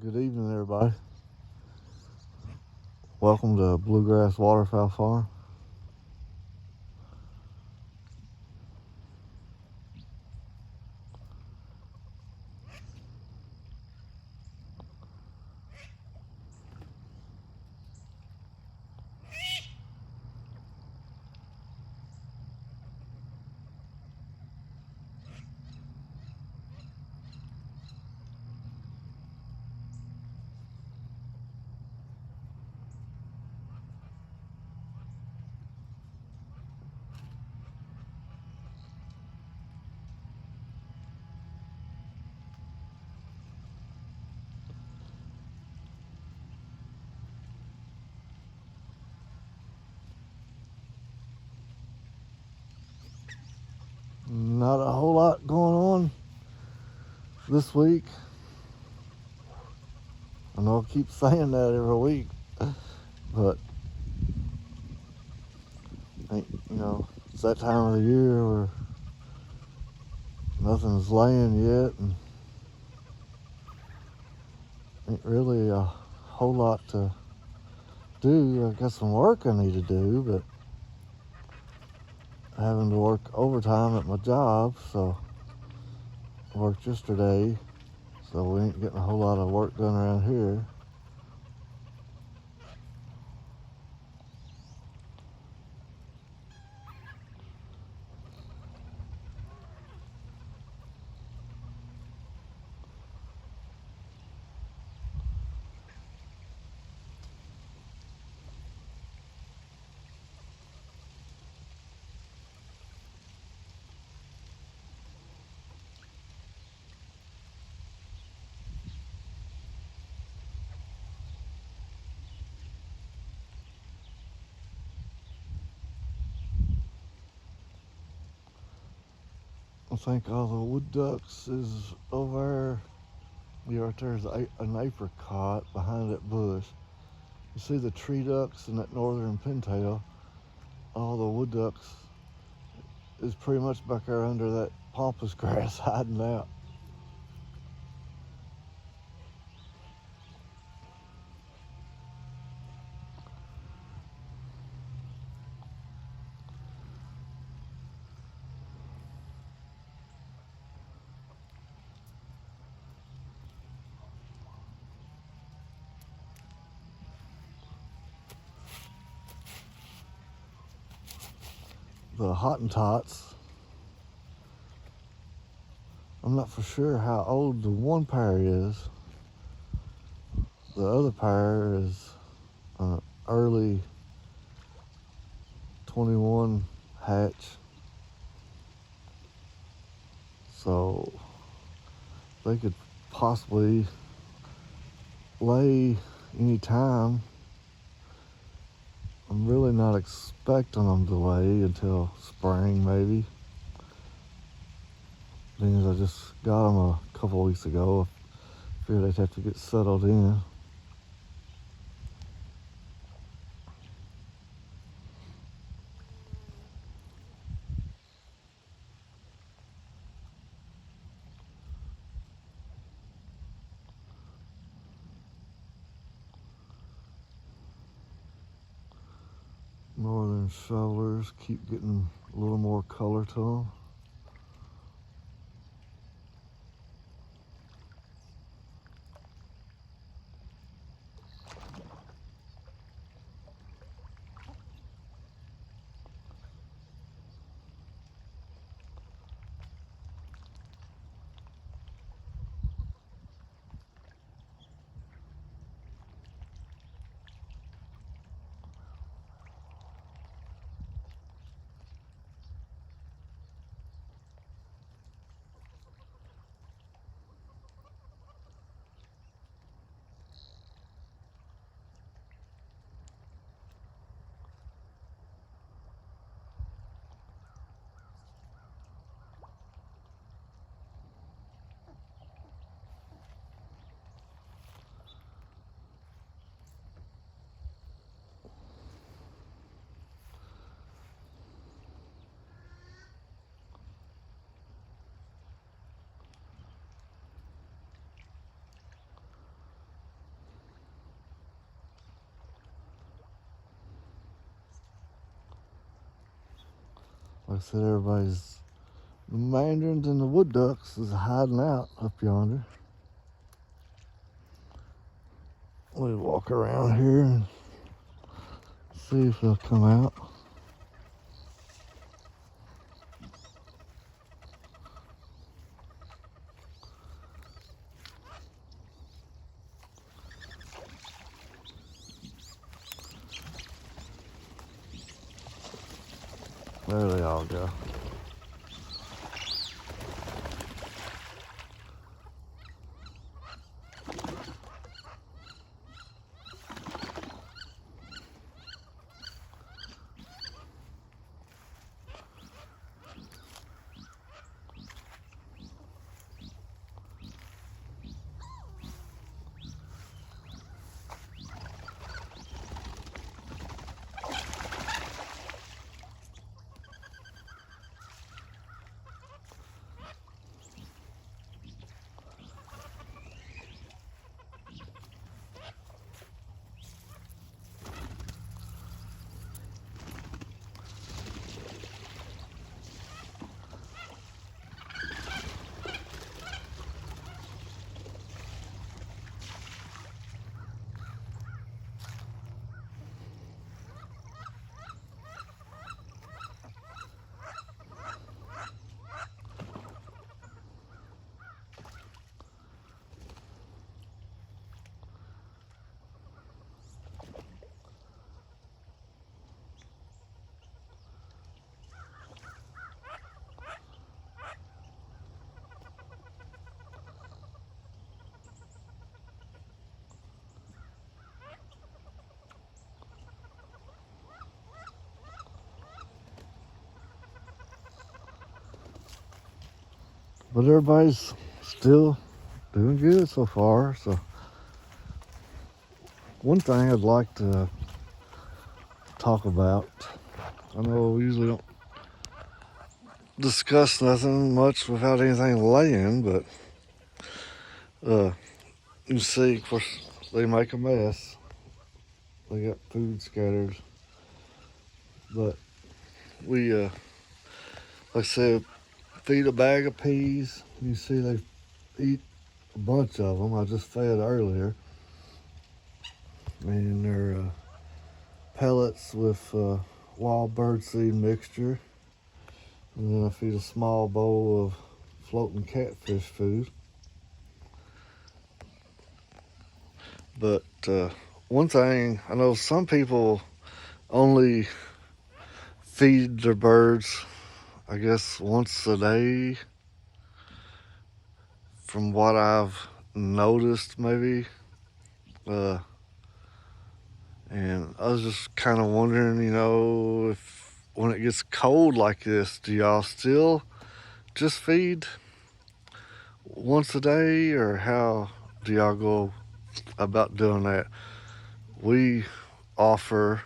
Good evening, everybody. Welcome to Bluegrass Waterfowl Farm. Not a whole lot going on this week. I know I keep saying that every week, but it's that time of the year where nothing's laying yet, and ain't really a whole lot to do. I got some work I need to do, but having to work overtime at my job, so I worked yesterday, so we ain't getting a whole lot of work done around here. I think all the wood ducks is over there. Yeah, right there's an apricot behind that bush. You see the tree ducks and that northern pintail. All the wood ducks is pretty much back there under that pampas grass hiding out. The Hottentots, I'm not for sure how old the one pair is. The other pair is an early 21 hatch. So they could possibly lay any time. I'm really not expecting them to lay until spring, maybe. Being as I just got them a couple of weeks ago, I figured they'd have to get settled in. Northern shovelers keep getting a little more color to them. Like I said, the mandarins and the wood ducks is hiding out up yonder. We walk around here and see if they'll come out. There they all go. But everybody's still doing good so far. So one thing I'd like to talk about, I know we usually don't discuss nothing much without anything laying, but you see, of course, they make a mess. They got food scattered. But we, like I said, feed a bag of peas. You see they eat a bunch of them. I just fed earlier. And they're pellets with wild birdseed mixture. And then I feed a small bowl of floating catfish food. But one thing, I know some people only feed their birds, I guess, once a day. From what I've noticed, maybe. And I was just kind of wondering, if when it gets cold like this, do y'all still just feed once a day, or how do y'all go about doing that? We offer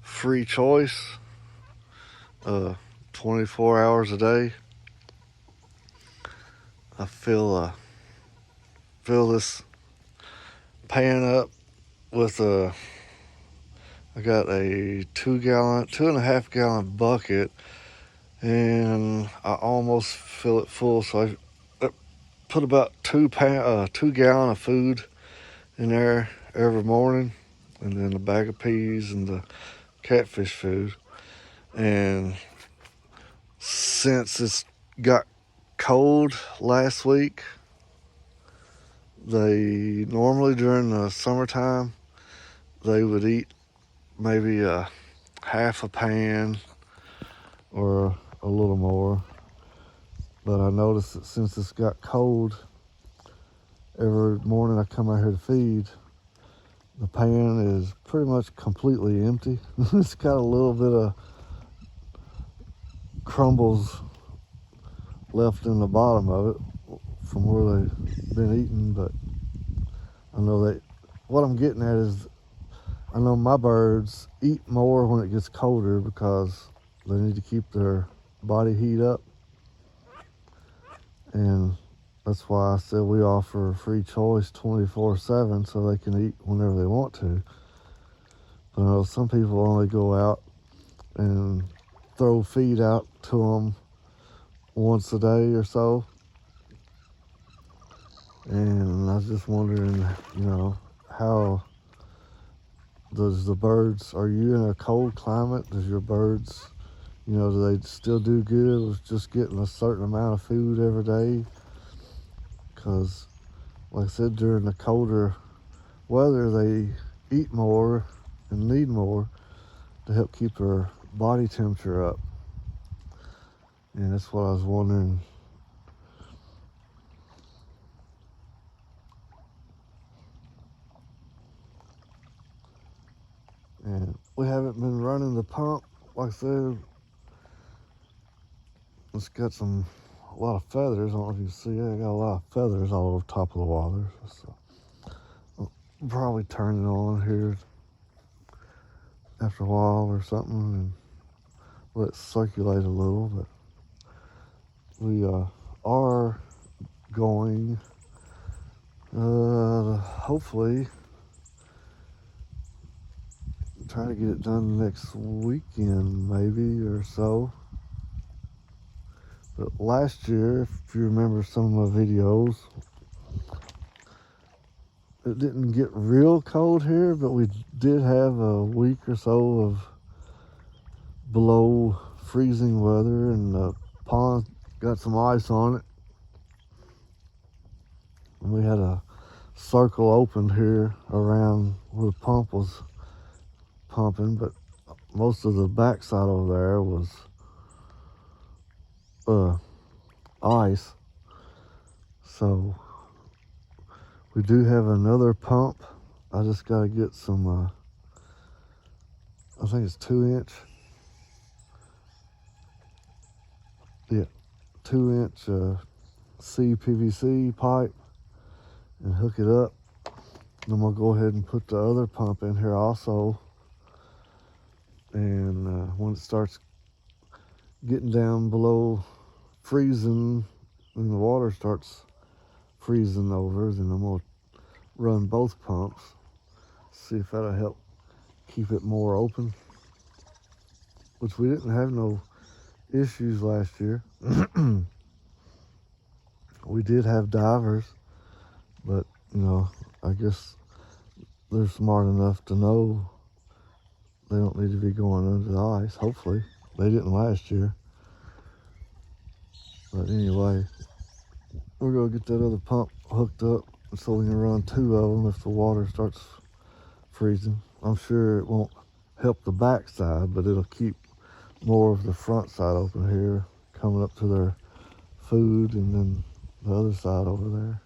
free choice, 24 hours a day. I fill this pan up with I got a 2.5 gallon bucket, and I almost fill it full. So I put about 2 gallon of food in there every morning, and then a bag of peas and the catfish food. And since it's got cold last week, they normally during the summertime they would eat maybe a half a pan or a little more. But I noticed that since it's got cold, every morning I come out here to feed, the pan is pretty much completely empty. It's got a little bit of crumbles left in the bottom of it from where they've been eating. But I know that what I'm getting at is, I know my birds eat more when it gets colder because they need to keep their body heat up. And that's why I said we offer free choice 24/7 so they can eat whenever they want to. But I know some people only go out and throw feed out to them once a day or so. And I was just wondering, how does the birds, are you in a cold climate? Does your birds, do they still do good with just getting a certain amount of food every day? Because, like I said, during the colder weather, they eat more and need more to help keep their body temperature up. And that's what I was wondering. And we haven't been running the pump. Like I said, it's got a lot of feathers. I don't know if you can see it. I got a lot of feathers all over top of the water. So I'll probably turn it on here after a while or something and let it circulate a little. But we are going hopefully try to get it done next weekend maybe or so. But last year, if you remember some of my videos, it didn't get real cold here, but we did have a week or so of below freezing weather, and the pond got some ice on it. And we had a circle opened here around where the pump was pumping, but most of the backside over there was ice. So we do have another pump. I just got to get some, I think it's 2-inch. Yeah, 2-inch CPVC pipe and hook it up. Then we'll go ahead and put the other pump in here also. And when it starts getting down below freezing and the water starts freezing over, then I'm going to run both pumps, see if that'll help keep it more open, which we didn't have no issues last year. We did have divers, but I guess they're smart enough to know they don't need to be going under the ice. Hopefully they didn't last year. But anyway, we're going to get that other pump hooked up so we can run 2 of them if the water starts freezing. I'm sure it won't help the back side, but it'll keep more of the front side open here, coming up to their food, and then the other side over there.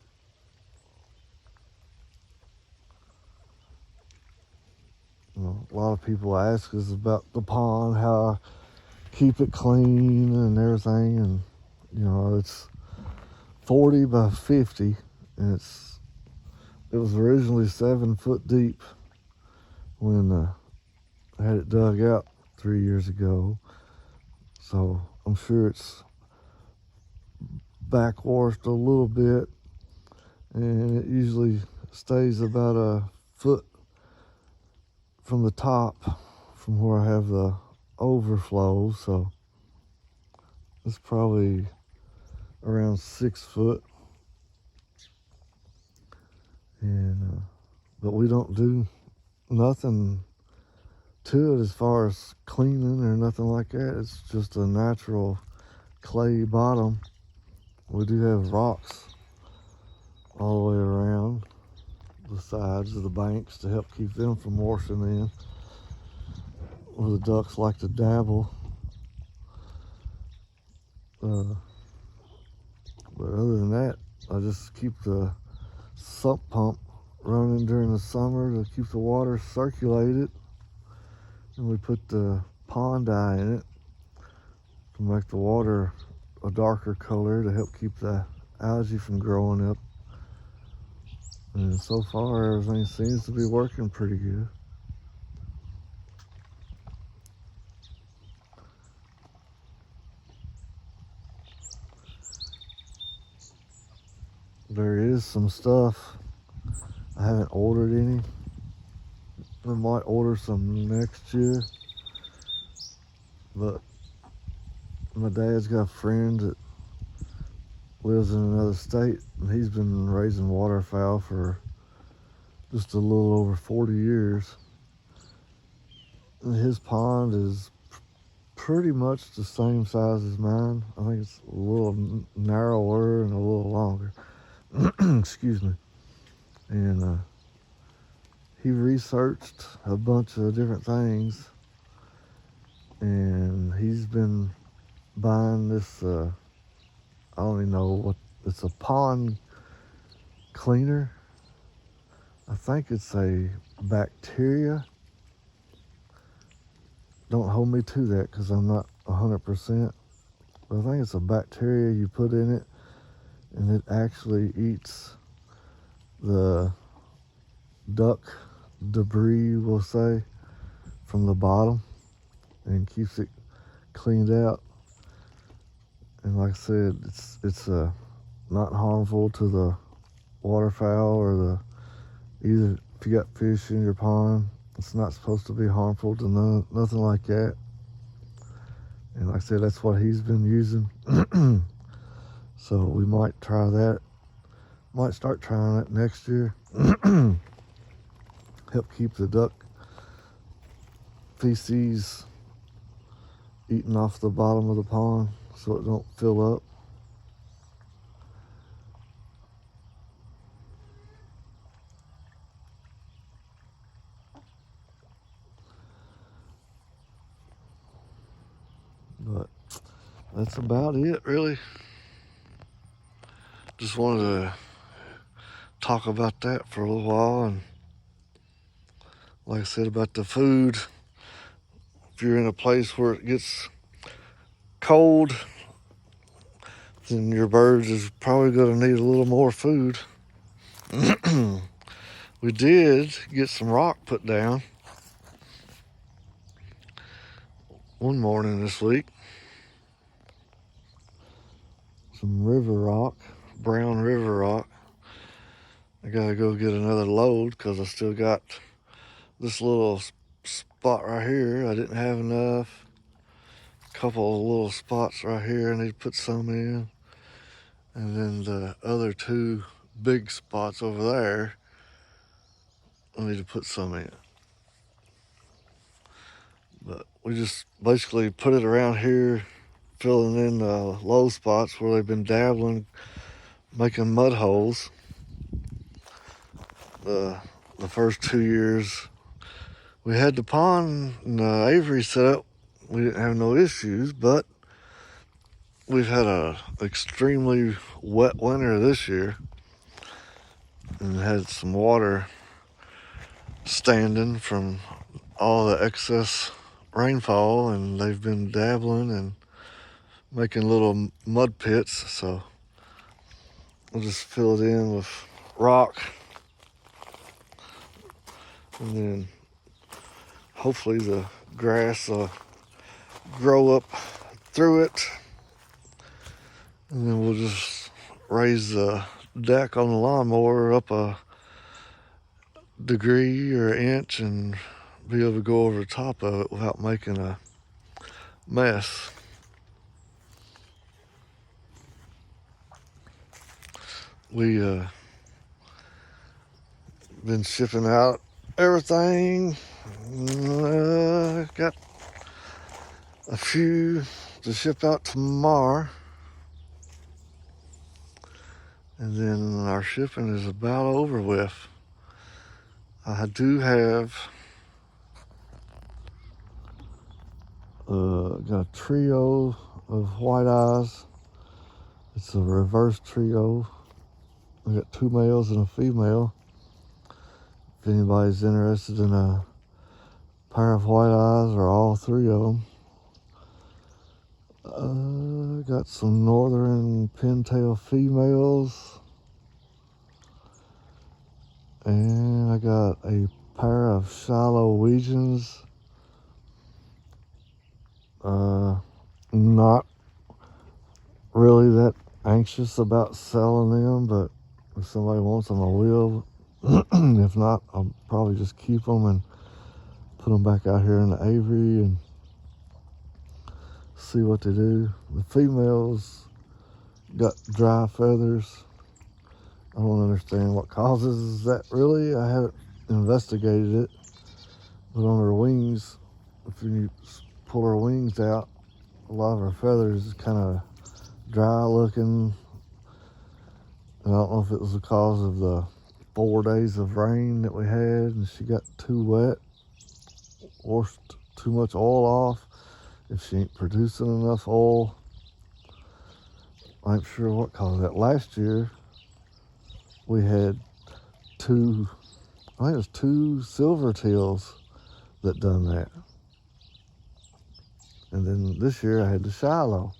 A lot of people ask us about the pond, how I keep it clean and everything, and it's 40 by 50, and it was originally 7 foot deep when I had it dug out 3 years ago. So I'm sure it's backwashed a little bit, and it usually stays about a foot from the top from where I have the overflow. So it's probably around 6 foot. And but we don't do nothing to it as far as cleaning or nothing like that. It's just a natural clay bottom. We do have rocks all the way around the sides of the banks to help keep them from washing in, where the ducks like to dabble. But other than that, I just keep the sump pump running during the summer to keep the water circulated, and we put the pond dye in it to make the water a darker color to help keep the algae from growing up. And so far everything seems to be working pretty good. There is some stuff I haven't ordered any. I might order some next year, but My dad's got a friend that lives in another state, and he's been raising waterfowl for just a little over 40 years. And his pond is pretty much the same size as mine. I think it's a little narrower and a little longer. Excuse me. And he researched a bunch of different things, and he's been buying this, I don't even know what, it's a pond cleaner. I think it's a bacteria. Don't hold me to that because I'm not 100%. But I think it's a bacteria you put in it, and it actually eats the duck debris, we'll say, from the bottom and keeps it cleaned out. And like I said, it's not harmful to the waterfowl or either if you got fish in your pond. It's not supposed to be harmful to nothing like that. And like I said, that's what he's been using. So we might try that. Might start trying it next year. Help keep the duck feces eating off the bottom of the pond so it don't fill up. But that's about it, really. Just wanted to talk about that for a little while. And like I said about the food, if you're in a place where it gets cold, then your birds is probably going to need a little more food. We did get some rock put down one morning this week. Some river rock, brown river rock. I gotta go get another load because I still got this little spot right here. I didn't have enough. A couple of little spots right here I need to put some in. And then the other two big spots over there, I need to put some in. But we just basically put it around here, filling in the low spots where they've been dabbling, making mud holes. The first 2 years we had the pond and the aviary set up, we didn't have no issues, but we've had a extremely wet winter this year and had some water standing from all the excess rainfall, and they've been dabbling and making little mud pits. So we'll just fill it in with rock, and then hopefully the grass will grow up through it, and then we'll just raise the deck on the lawnmower up a degree or an inch and be able to go over the top of it without making a mess. We been shipping out everything. Got a few to ship out tomorrow, and then our shipping is about over with. I do have got a trio of white eyes. It's a reverse trio. I got 2 males and a female. If anybody's interested in a pair of white eyes or all 3 of them. Got some northern pintail females. And I got a pair of shallow Norwegians. Not really that anxious about selling them, but if somebody wants them, I will. If not, I'll probably just keep them and put them back out here in the aviary and see what they do. The females got dry feathers. I don't understand what causes that really. I haven't investigated it. But on her wings, if you pull her wings out, a lot of her feathers is kind of dry looking. And I don't know if it was because of the 4 days of rain that we had and she got too wet, washed too much oil off. If she ain't producing enough oil, I ain't sure what caused that. Last year, we had I think it was two silvertails that done that. And then this year I had the Shiloh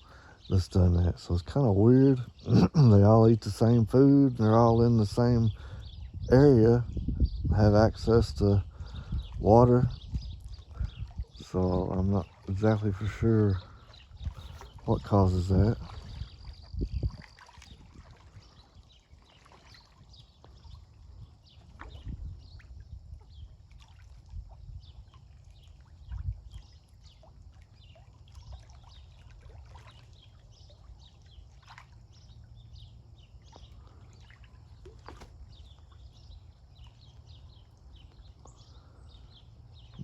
that's done that. So it's kind of weird. They all eat the same food. They're all in the same area, have access to water. So I'm not exactly for sure what causes that.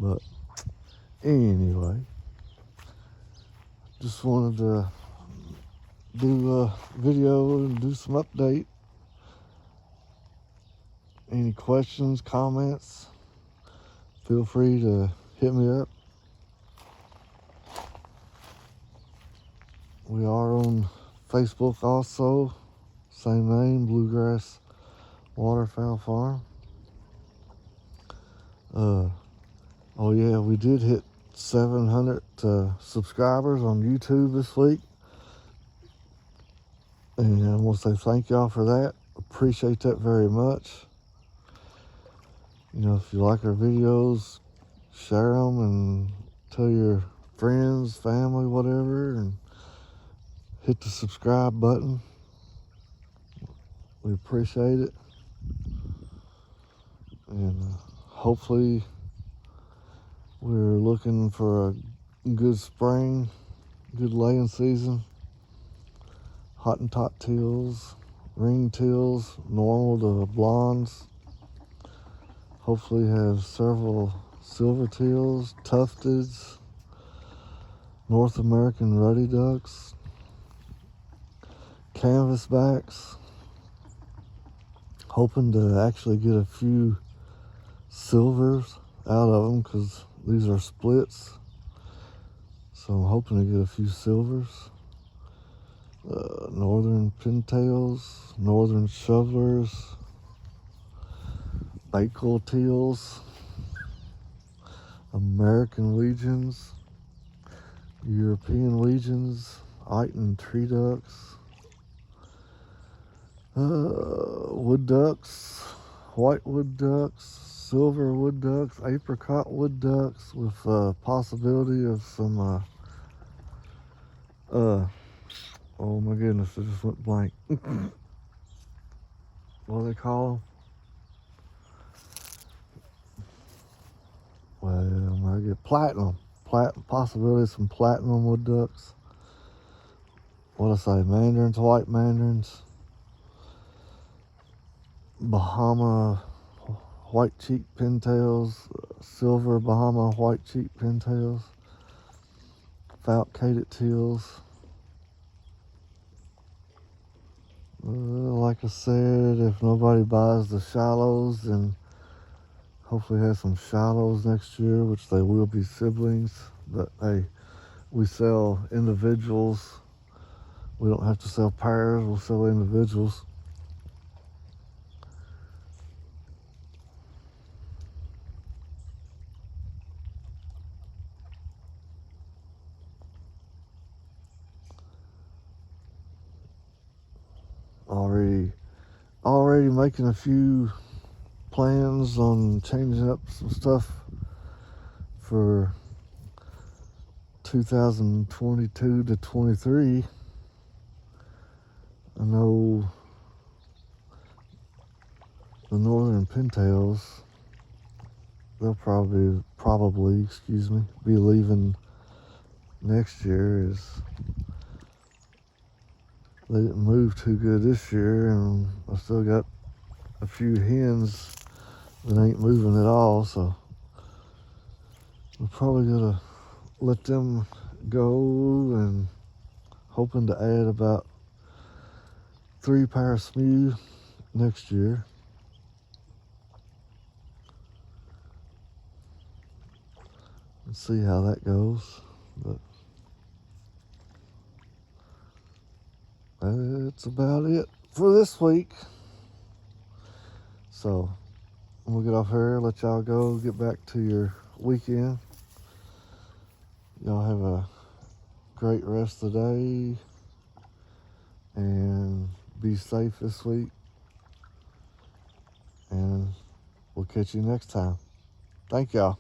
But anyway, just wanted to do a video and do some update. Any questions, comments, feel free to hit me up. We are on Facebook also, same name, Bluegrass Waterfowl Farm. Oh yeah, we did hit 700 subscribers on YouTube this week. And I want to say thank y'all for that. Appreciate that very much. You know, if you like our videos, share them and tell your friends, family, whatever, and hit the subscribe button. We appreciate it. And hopefully we're looking for a good spring, good laying season. Hottentot teals, ring teals, normal to blondes. Hopefully have several silver teals, tufteds, North American ruddy ducks, canvasbacks. Hoping to actually get a few silvers out of them because these are splits. So I'm hoping to get a few silvers. Northern pintails, northern shovelers, Bakel teals, American legions, European legions, Iton tree ducks, wood ducks, white wood ducks, silver wood ducks, apricot wood ducks with possibility of some oh my goodness, I just went blank. What do they call them? Well, I get platinum. Possibility of some platinum wood ducks. What I say? Mandarins, white mandarins. Bahama white cheek pintails. Silver Bahama white cheek pintails. Falcated teals. Like I said, if nobody buys the Shilohs, then hopefully have some Shilohs next year, which they will be siblings. But hey, we sell individuals. We don't have to sell pairs, we'll sell individuals. Already making a few plans on changing up some stuff for 2022 to 23. I know the northern pintails, they'll probably be leaving next year is they didn't move too good this year, and I still got a few hens that ain't moving at all, so we're probably gonna let them go, and hoping to add about 3 pair of SMU next year. And see how that goes. But that's about it for this week. So we'll get off here, let y'all go, get back to your weekend. Y'all have a great rest of the day and be safe this week. And we'll catch you next time. Thank y'all.